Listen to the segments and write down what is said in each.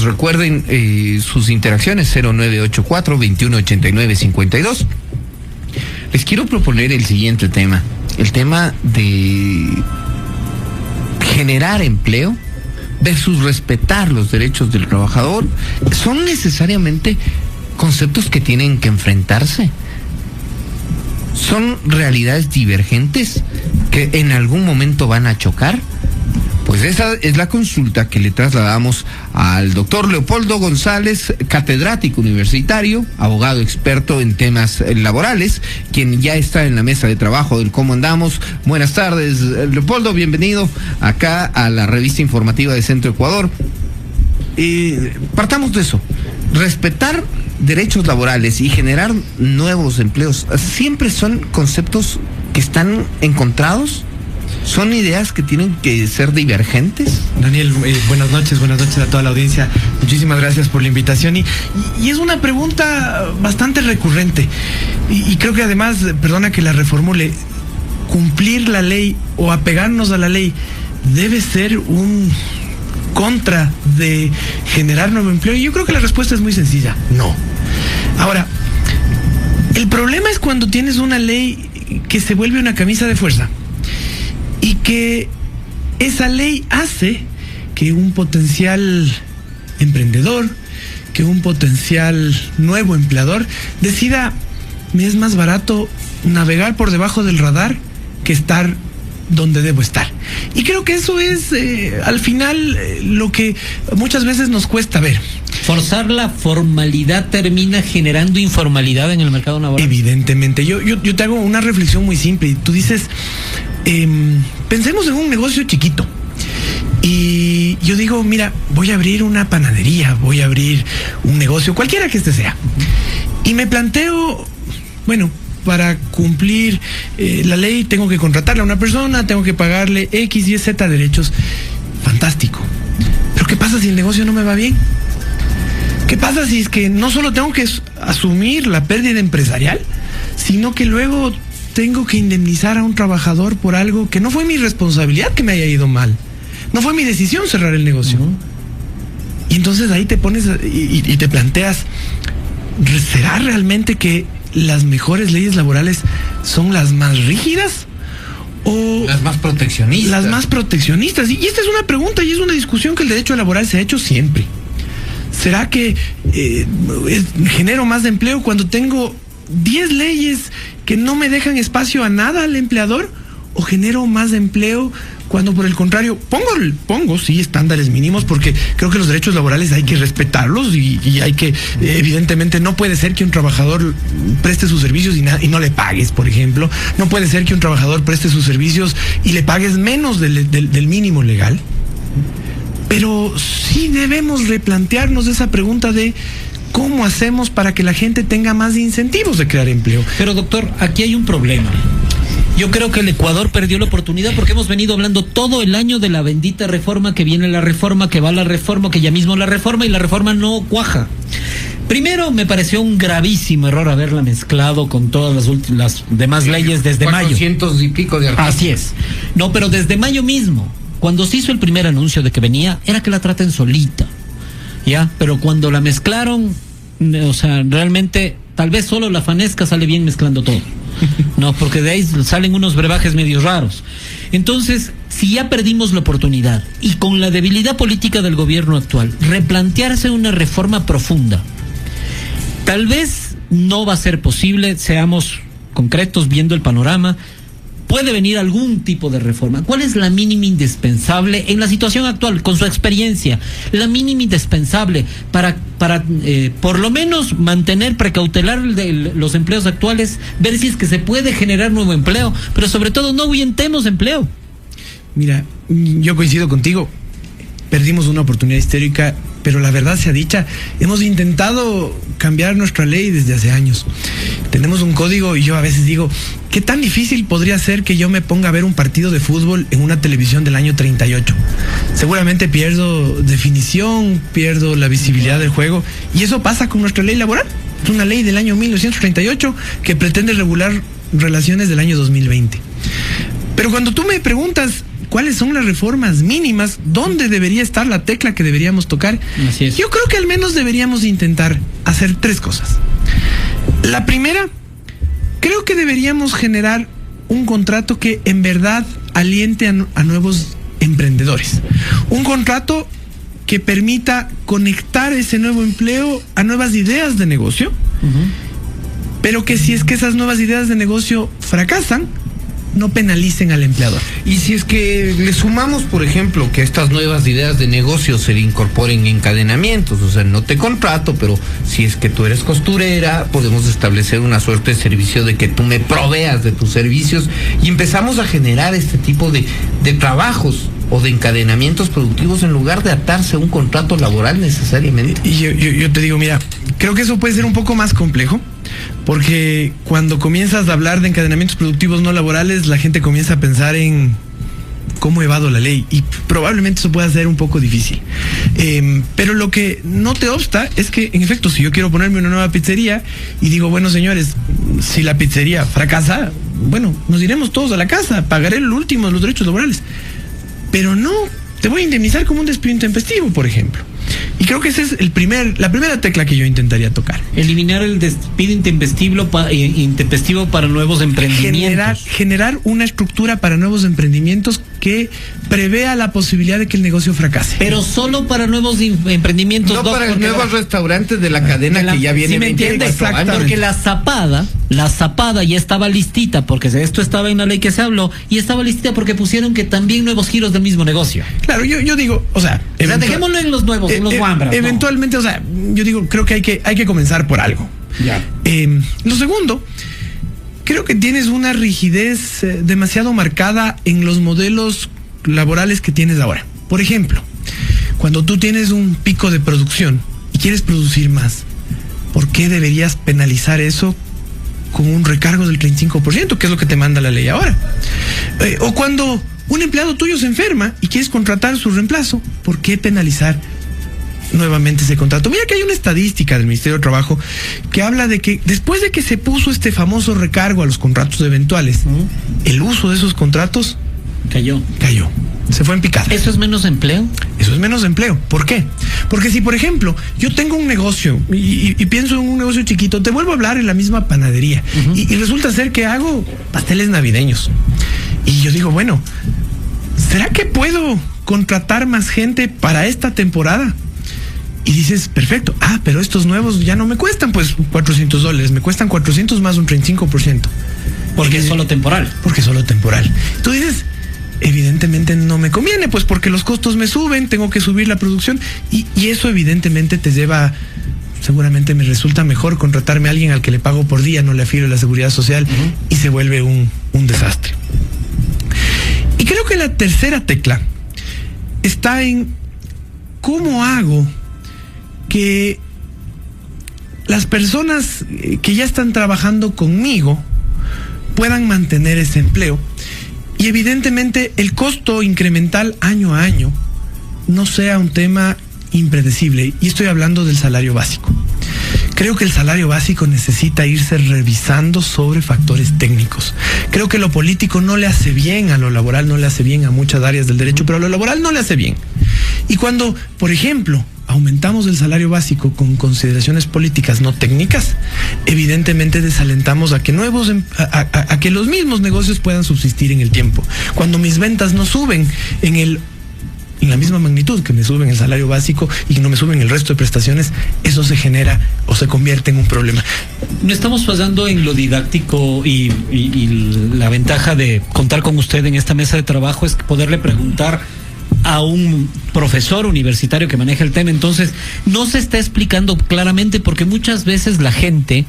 amigos, recuerden sus interacciones 0984-2189-52. Les quiero proponer el siguiente tema, el tema de generar empleo versus respetar los derechos del trabajador. ¿Son necesariamente conceptos que tienen que enfrentarse? ¿Son realidades divergentes que en algún momento van a chocar? Pues esa es la consulta que le trasladamos al doctor Leopoldo González, catedrático universitario, abogado experto en temas laborales, quien ya está en la mesa de trabajo del Cómo Andamos. Buenas tardes, Leopoldo, bienvenido acá a la revista informativa de Centro Ecuador. Partamos de eso. Respetar derechos laborales y generar nuevos empleos, ¿siempre son conceptos que están encontrados? ¿Son ideas que tienen que ser divergentes? Daniel, buenas noches a toda la audiencia. Muchísimas gracias por la invitación. Y es una pregunta bastante recurrente. Y creo que además, perdona que la reformule, cumplir la ley o apegarnos a la ley debe ser un contra de generar nuevo empleo. Y yo creo que la respuesta es muy sencilla: no. Ahora, el problema es cuando tienes una ley que se vuelve una camisa de fuerza y que esa ley hace que un potencial emprendedor, que un potencial nuevo empleador decida: me es más barato navegar por debajo del radar que estar donde debo estar. Y creo que eso es al final lo que muchas veces nos cuesta ver. Forzar la formalidad termina generando informalidad en el mercado laboral. Evidentemente. Yo te hago una reflexión muy simple. Y tú dices, pensemos en un negocio chiquito. Y yo digo, mira, voy a abrir una panadería, voy a abrir un negocio, cualquiera que este sea. Y me planteo, bueno, para cumplir la ley tengo que contratarle a una persona, tengo que pagarle X, Y, Z derechos. Fantástico. Pero ¿qué pasa si el negocio no me va bien? ¿Qué pasa si es que no solo tengo que asumir la pérdida empresarial, sino que luego tengo que indemnizar a un trabajador por algo que no fue mi responsabilidad que me haya ido mal? No fue mi decisión cerrar el negocio. Y entonces ahí te pones y te planteas, ¿será realmente que las mejores leyes laborales son las más rígidas o las más proteccionistas? Las más proteccionistas. Y esta es una pregunta y es una discusión que el derecho laboral se ha hecho siempre. ¿Será que genero más empleo cuando tengo 10 leyes que no me dejan espacio a nada al empleador? ¿O genero más empleo cuando por el contrario pongo sí estándares mínimos? Porque creo que los derechos laborales hay que respetarlos y hay que, evidentemente no puede ser que un trabajador preste sus servicios y no le pagues, por ejemplo. No puede ser que un trabajador preste sus servicios y le pagues menos del mínimo legal. Pero sí debemos replantearnos esa pregunta de ¿cómo hacemos para que la gente tenga más incentivos de crear empleo? Pero doctor, aquí hay un problema. Yo creo que el Ecuador perdió la oportunidad porque hemos venido hablando todo el año de la bendita reforma, que viene la reforma, que va la reforma, que ya mismo la reforma, y la reforma no cuaja. Primero, me pareció un gravísimo error haberla mezclado con todas las demás leyes desde mayo. 400 y pico de artículos. Así es. No, pero desde mayo mismo, cuando se hizo el primer anuncio de que venía, era que la traten solita, ¿ya? Pero cuando la mezclaron, o sea, realmente, tal vez solo la Fanesca sale bien mezclando todo. No, porque de ahí salen unos brebajes medio raros. Entonces, si ya perdimos la oportunidad y con la debilidad política del gobierno actual, replantearse una reforma profunda, tal vez no va a ser posible, seamos concretos viendo el panorama. Puede venir algún tipo de reforma. ¿Cuál es la mínima indispensable en la situación actual, con su experiencia? La mínima indispensable para por lo menos mantener, precautelar los empleos actuales, ver si es que se puede generar nuevo empleo, pero sobre todo no ahuyentemos empleo. Mira, yo coincido contigo. Perdimos una oportunidad histórica, pero la verdad sea dicha, hemos intentado cambiar nuestra ley desde hace años. Tenemos un código y yo a veces digo, ¿qué tan difícil podría ser que yo me ponga a ver un partido de fútbol en una televisión del año 38? Seguramente pierdo definición, pierdo la visibilidad del juego, y eso pasa con nuestra ley laboral. Es una ley del año 1938 que pretende regular relaciones del año 2020. Pero cuando tú me preguntas cuáles son las reformas mínimas, dónde debería estar la tecla que deberíamos tocar. Así es. Yo creo que al menos deberíamos intentar hacer 3 cosas. La primera, creo que deberíamos generar un contrato que en verdad aliente a nuevos emprendedores. Un contrato que permita conectar ese nuevo empleo a nuevas ideas de negocio, pero que si es que esas nuevas ideas de negocio fracasan, no penalicen al empleador. Y si es que le sumamos, por ejemplo, que estas nuevas ideas de negocio se le incorporen encadenamientos, o sea, no te contrato, pero si es que tú eres costurera, podemos establecer una suerte de servicio de que tú me proveas de tus servicios y empezamos a generar este tipo de trabajos o de encadenamientos productivos en lugar de atarse a un contrato laboral necesariamente. Y yo te digo, mira, creo que eso puede ser un poco más complejo, porque cuando comienzas a hablar de encadenamientos productivos no laborales, la gente comienza a pensar en cómo evado la ley, y probablemente eso pueda ser un poco difícil. Pero lo que no te obsta es que, en efecto, si yo quiero ponerme una nueva pizzería y digo, bueno, señores, si la pizzería fracasa, bueno, nos iremos todos a la casa, pagaré el último de los derechos laborales. Pero no te voy a indemnizar como un despido intempestivo, por ejemplo. Y creo que esa es la primera tecla que yo intentaría tocar. Eliminar el despido intempestivo para nuevos emprendimientos. Generar una estructura para nuevos emprendimientos que prevea la posibilidad de que el negocio fracase. Pero solo para nuevos emprendimientos. No para nuevos restaurantes de la cadena que ya viene. ¿Sí me entiendes? Exactamente. Porque la zapada ya estaba listita, porque esto estaba en la ley que se habló, y estaba listita porque pusieron que también nuevos giros del mismo negocio. Claro, yo digo, o sea, dejémoslo en los nuevos, en los Wambras. Eventualmente, o sea, yo digo, creo que hay que comenzar por algo. Ya. Lo segundo, creo que tienes una rigidez demasiado marcada en los modelos laborales que tienes ahora. Por ejemplo, cuando tú tienes un pico de producción y quieres producir más, ¿por qué deberías penalizar eso con un recargo del 35%, que es lo que te manda la ley ahora? O cuando un empleado tuyo se enferma y quieres contratar su reemplazo, ¿por qué penalizar nuevamente ese contrato? Mira que hay una estadística del Ministerio de Trabajo que habla de que después de que se puso este famoso recargo a los contratos eventuales, el uso de esos contratos cayó. Se fue en picada. ¿Eso es menos empleo? Eso es menos empleo. ¿Por qué? Porque si, por ejemplo, yo tengo un negocio y pienso en un negocio chiquito, te vuelvo a hablar en la misma panadería y resulta ser que hago pasteles navideños. Y yo digo, bueno, ¿será que puedo contratar más gente para esta temporada? Y dices, perfecto. Pero estos nuevos ya no me cuestan pues $400, me cuestan 400 más un 35%. Porque es solo temporal. Porque es solo temporal. Tú dices, evidentemente no me conviene, pues porque los costos me suben, tengo que subir la producción y eso evidentemente te lleva, seguramente me resulta mejor contratarme a alguien al que le pago por día, no le afilo la seguridad social y se vuelve un desastre. Y creo que la tercera tecla está en cómo hago que las personas que ya están trabajando conmigo puedan mantener ese empleo. Y evidentemente el costo incremental año a año no sea un tema impredecible. Y estoy hablando del salario básico. Creo que el salario básico necesita irse revisando sobre factores técnicos. Creo que lo político no le hace bien a lo laboral, no le hace bien a muchas áreas del derecho, pero a lo laboral no le hace bien. Y cuando, por ejemplo, aumentamos el salario básico con consideraciones políticas no técnicas, evidentemente desalentamos a que a que los mismos negocios puedan subsistir en el tiempo. Cuando mis ventas no suben en la misma magnitud que me suben el salario básico y no me suben el resto de prestaciones, eso se genera o se convierte en un problema. No estamos pasando en lo didáctico y la ventaja de contar con usted en esta mesa de trabajo es poderle preguntar a un profesor universitario que maneja el tema. Entonces no se está explicando claramente, porque muchas veces la gente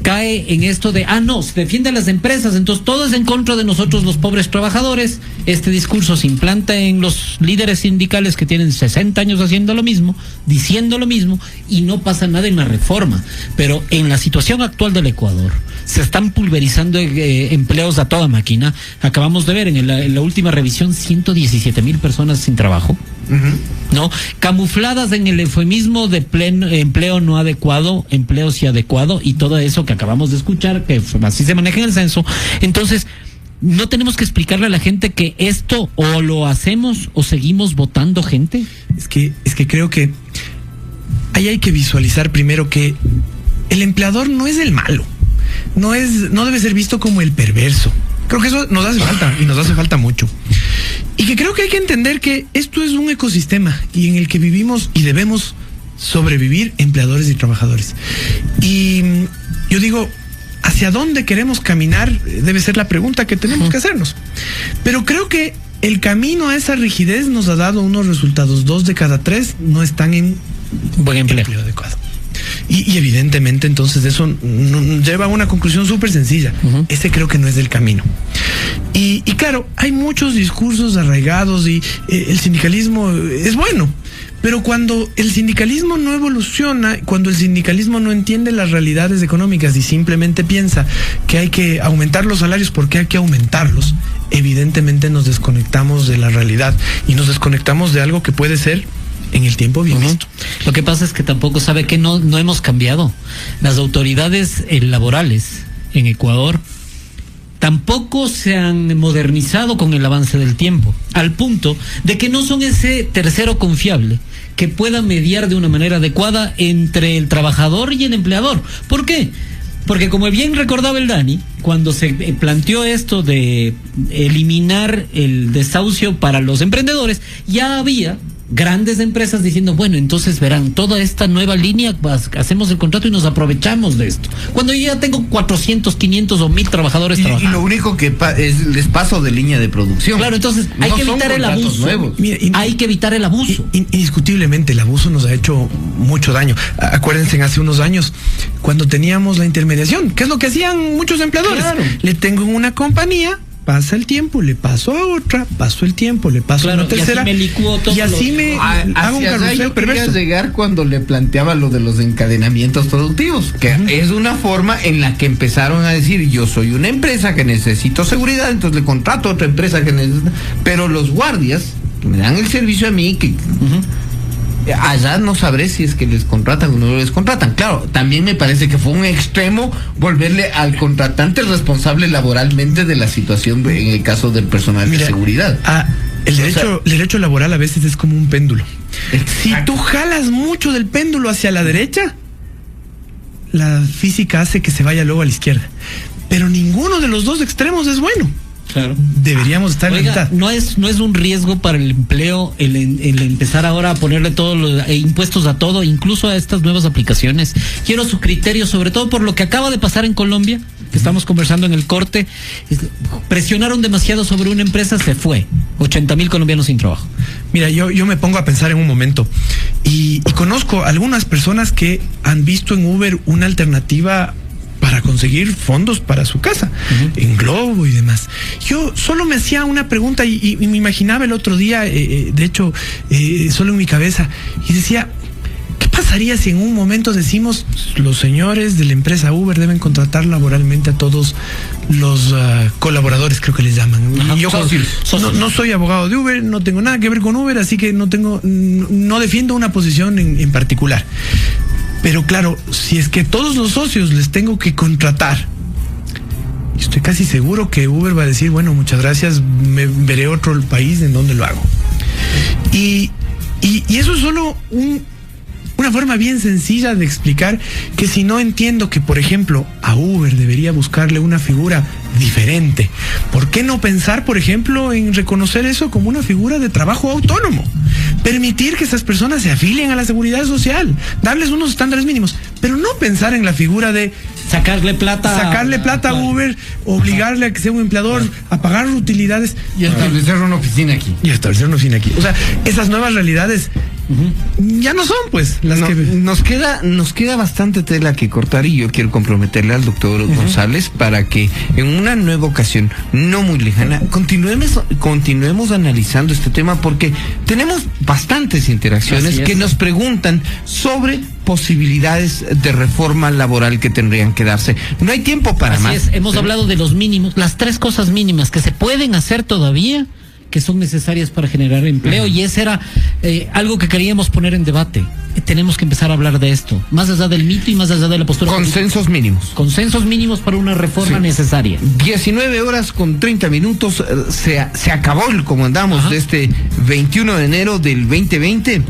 cae en esto de, no, se defiende a las empresas, entonces todo es en contra de nosotros los pobres trabajadores. Este discurso se implanta en los líderes sindicales que tienen 60 años haciendo lo mismo, diciendo lo mismo, y no pasa nada en la reforma. Pero en la situación actual del Ecuador se están pulverizando empleos a toda máquina. Acabamos de ver en la última revisión 117,000 personas sin trabajo, ¿no? Camufladas en el eufemismo de empleo no adecuado, empleo sí adecuado, y todo eso que acabamos de escuchar, que así se maneja en el censo. Entonces, ¿no tenemos que explicarle a la gente que esto o lo hacemos o seguimos votando gente? Es que creo que ahí hay que visualizar primero que el empleador no es el malo, no debe ser visto como el perverso. Creo que eso nos hace falta y nos hace falta mucho. Y que creo que hay que entender que esto es un ecosistema y en el que vivimos y debemos sobrevivir empleadores y trabajadores. Y yo digo, ¿hacia dónde queremos caminar? Debe ser la pregunta que tenemos que hacernos. Pero creo que el camino a esa rigidez nos ha dado unos resultados. 2 de cada 3 no están en buen empleo adecuado. Y evidentemente entonces eso lleva a una conclusión súper sencilla. Ese creo que no es el camino. Y claro, hay muchos discursos arraigados y el sindicalismo es bueno. Pero cuando el sindicalismo no evoluciona, cuando el sindicalismo no entiende las realidades económicas y simplemente piensa que hay que aumentar los salarios porque hay que aumentarlos, evidentemente nos desconectamos de la realidad y nos desconectamos de algo que puede ser en el tiempo bien visto. Lo que pasa es que tampoco sabe que no hemos cambiado. Las autoridades laborales en Ecuador tampoco se han modernizado con el avance del tiempo, al punto de que no son ese tercero confiable que pueda mediar de una manera adecuada entre el trabajador y el empleador. ¿Por qué? Porque como bien recordaba el Dani, cuando se planteó esto de eliminar el desahucio para los emprendedores, ya había grandes empresas diciendo, bueno, entonces verán, toda esta nueva línea, hacemos el contrato y nos aprovechamos de esto. Cuando yo ya tengo 400, 500 o 1000 trabajadores trabajando. Y lo único que les paso de línea de producción. Claro, entonces hay que evitar el abuso. Mira, hay que evitar el abuso. Indiscutiblemente, el abuso nos ha hecho mucho daño. Acuérdense, hace unos años, cuando teníamos la intermediación, ¿qué es lo que hacían muchos empleadores? Claro. Le tengo en una compañía, pasa el tiempo, le paso a otra, paso el tiempo, le paso a una tercera. Y así me licuo todo. Y así me hago un carrusel perverso. Llegar cuando le planteaba lo de los encadenamientos productivos, que es una forma en la que empezaron a decir, yo soy una empresa que necesito seguridad, entonces le contrato a otra empresa que necesita, pero los guardias que me dan el servicio a mí, que allá no sabré si es que les contratan o no les contratan. Claro, también me parece que fue un extremo volverle al contratante responsable laboralmente de la situación en el caso del personal de seguridad. El derecho laboral a veces es como un péndulo. Si tú jalas mucho del péndulo hacia la derecha, la física hace que se vaya luego a la izquierda. Pero ninguno de los dos extremos es bueno. Claro. Deberíamos estar en la mitad. No es un riesgo para el empleo el empezar ahora a ponerle todos los impuestos a todo, incluso a estas nuevas aplicaciones. Quiero su criterio, sobre todo por lo que acaba de pasar en Colombia, que estamos conversando en el corte. Presionaron demasiado sobre una empresa, se fue. 80,000 colombianos sin trabajo. Mira, yo me pongo a pensar en un momento y conozco algunas personas que han visto en Uber una alternativa para conseguir fondos para su casa, en Globo y demás. Yo solo me hacía una pregunta y me imaginaba el otro día, de hecho, solo en mi cabeza, y decía, ¿qué pasaría si en un momento decimos, los señores de la empresa Uber deben contratar laboralmente a todos los colaboradores, creo que les llaman? Y yo no soy abogado de Uber, no tengo nada que ver con Uber, así que no defiendo una posición en particular. Pero claro, si es que todos los socios les tengo que contratar, estoy casi seguro que Uber va a decir, bueno, muchas gracias, me veré otro país en donde lo hago. Y eso es solo una forma bien sencilla de explicar que si no entiendo que, por ejemplo, a Uber debería buscarle una figura diferente, ¿por qué no pensar, por ejemplo, en reconocer eso como una figura de trabajo autónomo? Permitir que esas personas se afilien a la seguridad social, darles unos estándares mínimos, pero no pensar en la figura de sacarle plata a Uber, obligarle a que sea un empleador a pagar utilidades y establecer una oficina aquí. O sea, esas nuevas realidades ya no son, pues, las que nos queda bastante tela que cortar, y yo quiero comprometerle al doctor González para que en una nueva ocasión no muy lejana continuemos analizando este tema, porque tenemos bastantes interacciones que nos preguntan sobre posibilidades de reforma laboral que tendrían que darse. No hay tiempo para más. Hemos hablado de los mínimos, las 3 cosas mínimas que se pueden hacer todavía, que son necesarias para generar empleo, y ese era algo que queríamos poner en debate. Tenemos que empezar a hablar de esto, más allá del mito y más allá de la postura. Consensos mínimos. Consensos mínimos para una reforma necesaria. 19:30. Se acabó el comandamos de este 21 de enero del 2020.